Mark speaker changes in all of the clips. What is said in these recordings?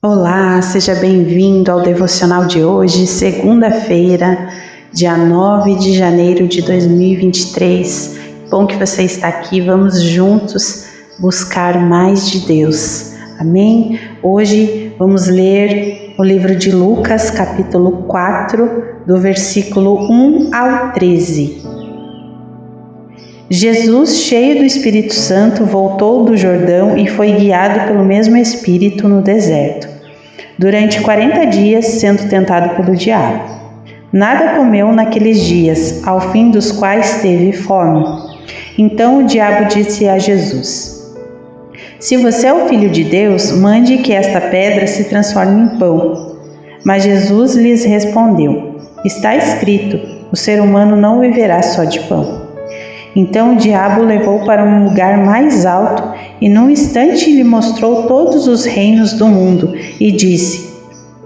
Speaker 1: Olá, seja bem-vindo ao devocional de hoje, segunda-feira, dia 9 de janeiro de 2023. Bom que você está aqui, vamos juntos buscar mais de Deus. Amém? Hoje vamos ler o livro de Lucas, capítulo 4, do versículo 1 ao 13. Jesus, cheio do Espírito Santo, voltou do Jordão e foi guiado pelo mesmo Espírito no deserto, durante 40 dias sendo tentado pelo diabo. Nada comeu naqueles dias, ao fim dos quais teve fome. Então o diabo disse a Jesus: Se você é o Filho de Deus, mande que esta pedra se transforme em pão. Mas Jesus lhes respondeu: Está escrito, o ser humano não viverá só de pão. Então o diabo o levou para um lugar mais alto e num instante lhe mostrou todos os reinos do mundo e disse: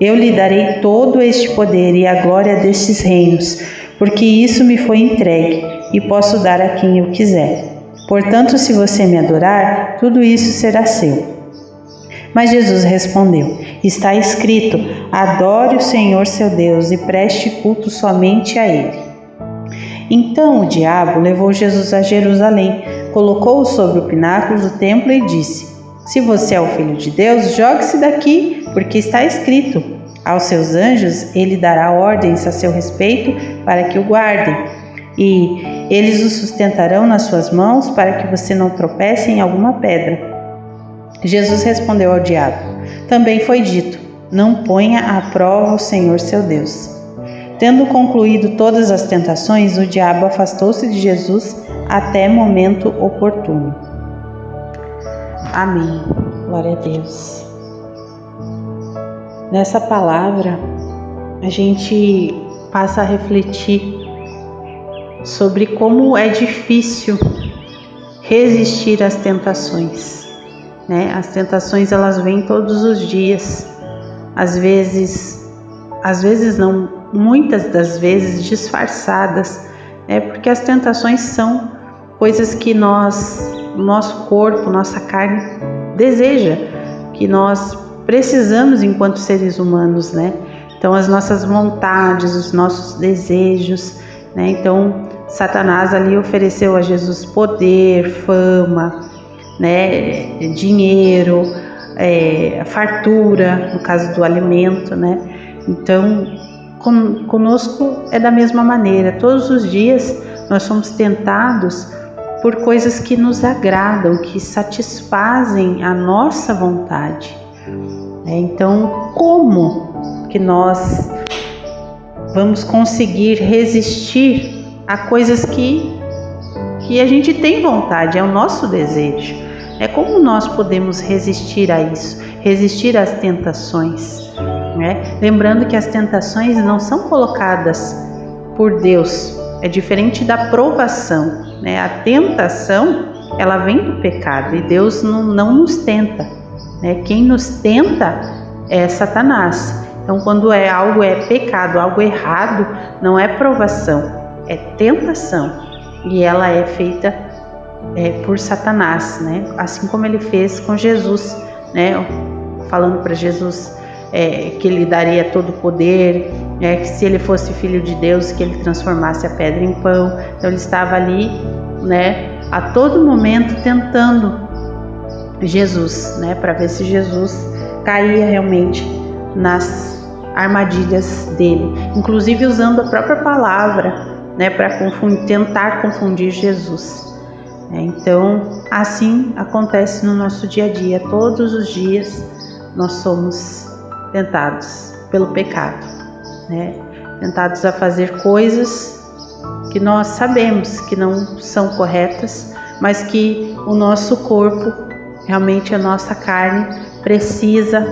Speaker 1: Eu lhe darei todo este poder e a glória destes reinos, porque isso me foi entregue e posso dar a quem eu quiser. Portanto, se você me adorar, tudo isso será seu. Mas Jesus respondeu: Está escrito, adore o Senhor seu Deus e preste culto somente a Ele. Então o diabo levou Jesus a Jerusalém, colocou-o sobre o pináculo do templo e disse: Se você é o Filho de Deus, jogue-se daqui, porque está escrito: Aos seus anjos ele dará ordens a seu respeito para que o guardem, e eles o sustentarão nas suas mãos para que você não tropece em alguma pedra. Jesus respondeu ao diabo: Também foi dito: Não ponha à prova o Senhor seu Deus. Tendo concluído todas as tentações, o diabo afastou-se de Jesus até momento oportuno. Amém. Glória a Deus. Nessa palavra, a gente passa a refletir sobre como é difícil resistir às tentações, né? As tentações, elas vêm todos os dias. Às vezes não, muitas das vezes disfarçadas, né? Porque as tentações são coisas que nosso corpo, nossa carne deseja, que nós precisamos enquanto seres humanos, né? Então as nossas vontades, os nossos desejos, né? Então Satanás ali ofereceu a Jesus poder, fama, né? Dinheiro, fartura, no caso do alimento, né? Então conosco é da mesma maneira. Todos os dias nós somos tentados por coisas que nos agradam, que satisfazem a nossa vontade. Então, como que nós vamos conseguir resistir a coisas que a gente tem vontade, é o nosso desejo? Como nós podemos resistir a isso, resistir às tentações? Lembrando que as tentações não são colocadas por Deus, é diferente da provação, né? A tentação, ela vem do pecado e Deus não nos tenta, né? Quem nos tenta é Satanás. Então, quando algo é pecado, algo errado, não é provação, é tentação, e ela é feita por Satanás, né? Assim como ele fez com Jesus, né? Falando para Jesus que ele daria todo o poder, que se ele fosse filho de Deus, que ele transformasse a pedra em pão. Então ele estava ali, né, a todo momento tentando Jesus, né, para ver se Jesus caía realmente nas armadilhas dele, inclusive usando a própria palavra, né, para tentar confundir Jesus. Então assim acontece no nosso dia a dia. Todos os dias nós somos tentados pelo pecado, né? Tentados a fazer coisas que nós sabemos que não são corretas, mas que o nosso corpo, realmente a nossa carne precisa,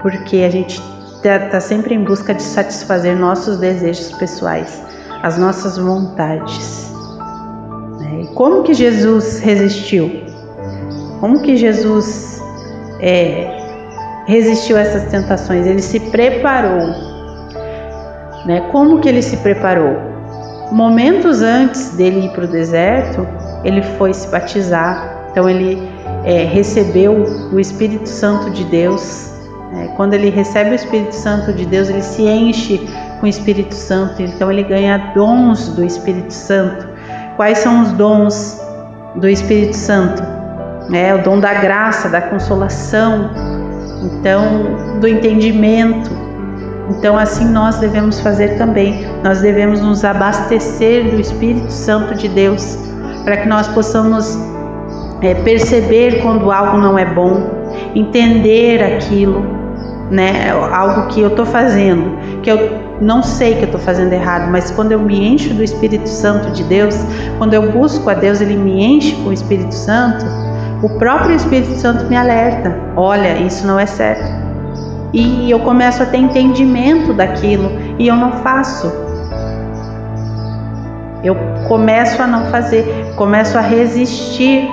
Speaker 1: porque a gente está sempre em busca de satisfazer nossos desejos pessoais, as nossas vontades, né? E como que Jesus resistiu? Como que Jesus resistiu a essas tentações? Ele se preparou, né? Como que ele se preparou? Momentos antes dele ir para o deserto, ele foi se batizar. Então ele recebeu o Espírito Santo de Deus. Quando ele recebe o Espírito Santo de Deus, ele se enche com o Espírito Santo, então ele ganha dons do Espírito Santo. Quais são os dons do Espírito Santo? O dom da graça, da consolação, então do entendimento. Então assim nós devemos fazer também. Nós devemos nos abastecer do Espírito Santo de Deus, para que nós possamos perceber quando algo não é bom, entender aquilo, algo que eu estou fazendo, que eu não sei que eu estou fazendo errado, mas quando eu me encho do Espírito Santo de Deus, quando eu busco a Deus, Ele me enche com o Espírito Santo, o próprio Espírito Santo me alerta: olha, isso não é certo. E eu começo a ter entendimento daquilo e eu não faço. Eu começo a não fazer, começo a resistir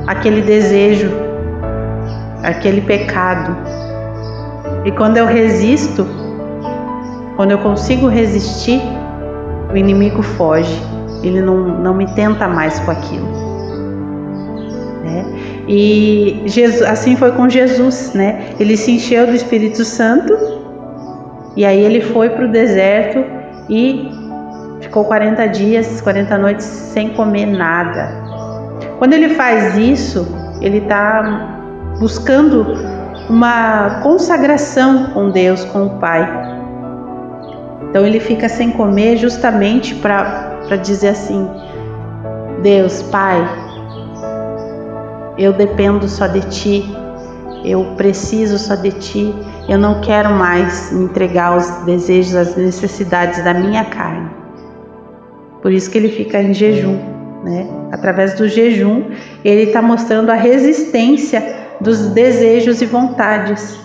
Speaker 1: àquele desejo, àquele pecado. E quando eu resisto, quando eu consigo resistir, o inimigo foge, ele não me tenta mais com aquilo. E Jesus, assim foi com Jesus, Ele se encheu do Espírito Santo e aí ele foi para o deserto e ficou 40 dias, 40 noites sem comer nada. Quando ele faz isso, ele está buscando uma consagração com Deus, com o Pai. Então ele fica sem comer justamente para dizer assim: Deus, Pai, eu dependo só de Ti, eu preciso só de Ti, eu não quero mais me entregar aos desejos, às necessidades da minha carne. Por isso que ele fica em jejum, Através do jejum, ele está mostrando a resistência dos desejos e vontades,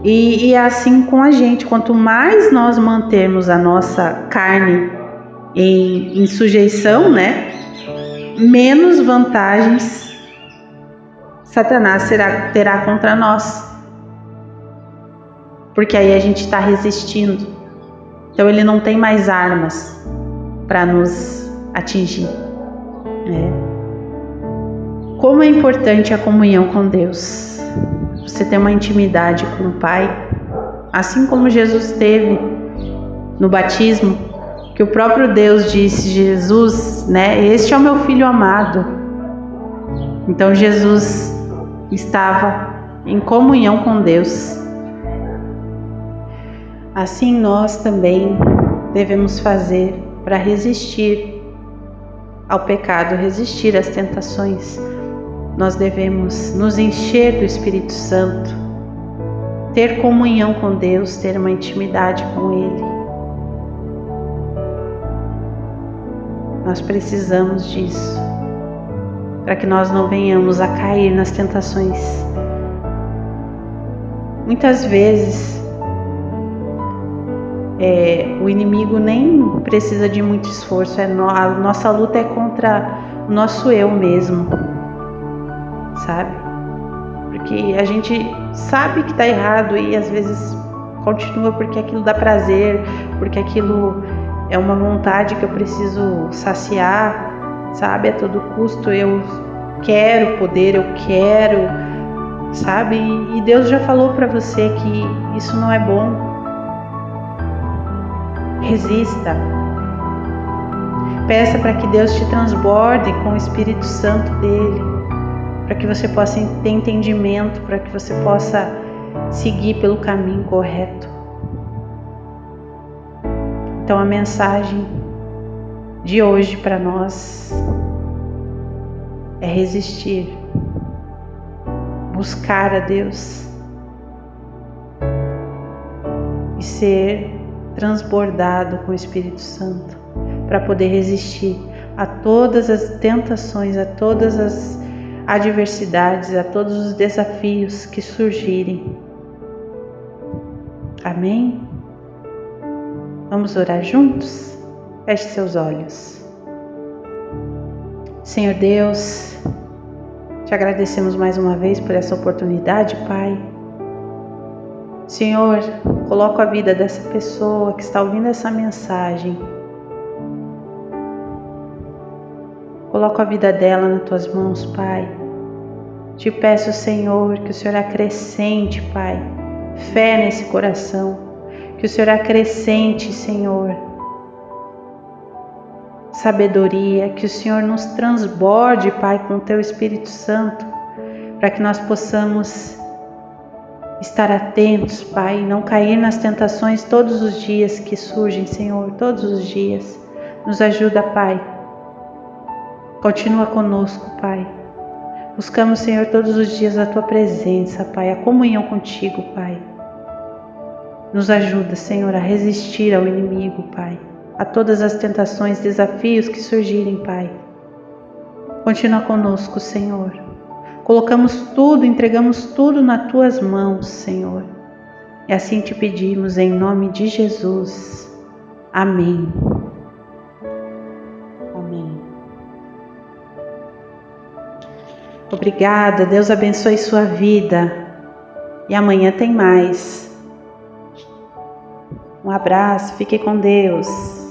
Speaker 1: E é assim com a gente. Quanto mais nós mantermos a nossa carne em sujeição, menos vantagens Satanás terá contra nós, porque aí a gente está resistindo. Então ele não tem mais armas para nos atingir. Como é importante a comunhão com Deus. Você tem uma intimidade com o Pai, assim como Jesus teve no batismo, que o próprio Deus disse: Jesus, este é o meu filho amado. Então Jesus estava em comunhão com Deus. Assim nós também devemos fazer para resistir ao pecado, resistir às tentações. Nós devemos nos encher do Espírito Santo, ter comunhão com Deus, ter uma intimidade com Ele. Nós precisamos disso, para que nós não venhamos a cair nas tentações. Muitas vezes o inimigo nem precisa de muito esforço, a nossa luta é contra o nosso eu mesmo, sabe? Porque a gente sabe que está errado e às vezes continua porque aquilo dá prazer, porque aquilo é uma vontade que eu preciso saciar, sabe? A todo custo eu quero poder, eu quero, sabe? E Deus já falou para você que isso não é bom. Resista. Peça para que Deus te transborde com o Espírito Santo dele, para que você possa ter entendimento, para que você possa seguir pelo caminho correto. Então a mensagem de hoje para nós é resistir, buscar a Deus e ser transbordado com o Espírito Santo para poder resistir a todas as tentações, a todas as adversidades, a todos os desafios que surgirem. Amém? Vamos orar juntos? Feche seus olhos. Senhor Deus, te agradecemos mais uma vez por essa oportunidade, Pai. Senhor, coloco a vida dessa pessoa que está ouvindo essa mensagem. coloco a vida dela nas tuas mãos, Pai. Te peço, Senhor, que o Senhor acrescente, Pai, fé nesse coração. Que o Senhor acrescente, Senhor, sabedoria. Que o Senhor nos transborde, Pai, com o Teu Espírito Santo, para que nós possamos estar atentos, Pai, e não cair nas tentações todos os dias que surgem, Senhor, todos os dias. Nos ajuda, Pai. Continua conosco, Pai. Buscamos, Senhor, todos os dias a Tua presença, Pai, a comunhão contigo, Pai. Nos ajuda, Senhor, a resistir ao inimigo, Pai, a todas as tentações, desafios que surgirem, Pai. Continua conosco, Senhor. Colocamos tudo, entregamos tudo nas Tuas mãos, Senhor. E assim te pedimos em nome de Jesus. Amém. Amém. Obrigada, Deus abençoe sua vida. E amanhã tem mais. Um abraço, fique com Deus.